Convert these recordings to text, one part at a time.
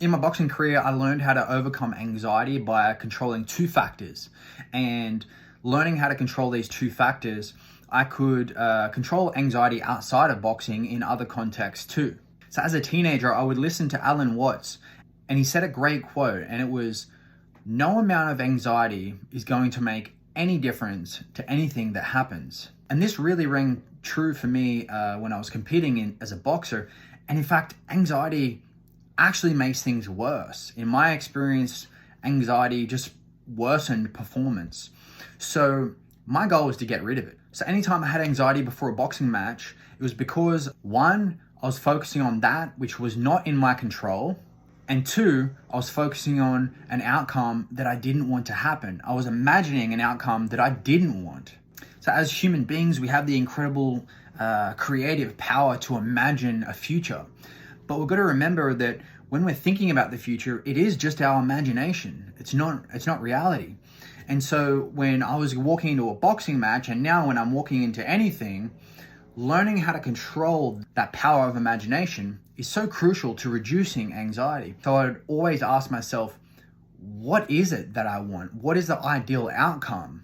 In my boxing career, I learned how to overcome anxiety by controlling two factors. And learning how to control these two factors, I could control anxiety outside of boxing in other contexts too. So as a teenager, I would listen to Alan Watts, and he said a great quote, and it was, "No amount of anxiety is going to make any difference to anything that happens." And this really rang true for me when I was competing as a boxer. And in fact, anxiety actually makes things worse. In my experience, anxiety just worsened performance. So my goal was to get rid of it. So anytime I had anxiety before a boxing match, it was because one, I was focusing on that which was not in my control, and two, I was focusing on an outcome that I didn't want to happen. I was imagining an outcome that I didn't want. So as human beings, we have the incredible creative power to imagine a future. But we've got to remember that when we're thinking about the future, it is just our imagination. It's not reality. And so when I was walking into a boxing match, and now when I'm walking into anything, learning how to control that power of imagination is so crucial to reducing anxiety. So I'd always ask myself, what is it that I want? What is the ideal outcome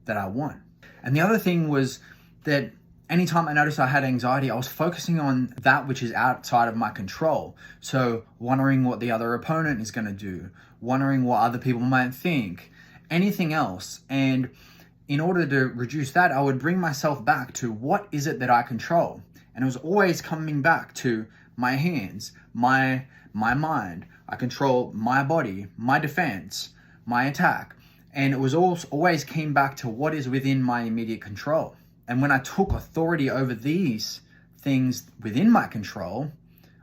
that I want? And the other thing was that anytime I noticed I had anxiety, I was focusing on that which is outside of my control. So wondering what the other opponent is going to do, wondering what other people might think, anything else. And in order to reduce that, I would bring myself back to what is it that I control. And it was always coming back to my hands, my mind. I control my body, my defense, my attack. And it was always came back to what is within my immediate control. And when I took authority over these things within my control,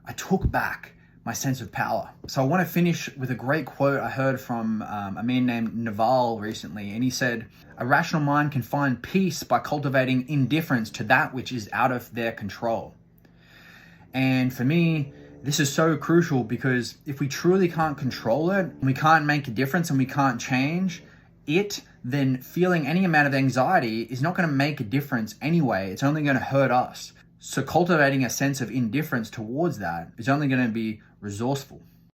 I took back my sense of power. So I want to finish with a great quote I heard from a man named Naval recently. And he said, "A rational mind can find peace by cultivating indifference to that which is out of their control." And for me, this is so crucial, because if we truly can't control it, we can't make a difference, and we can't change it, then feeling any amount of anxiety is not going to make a difference anyway. It's only going to hurt us. So cultivating a sense of indifference towards that is only going to be resourceful.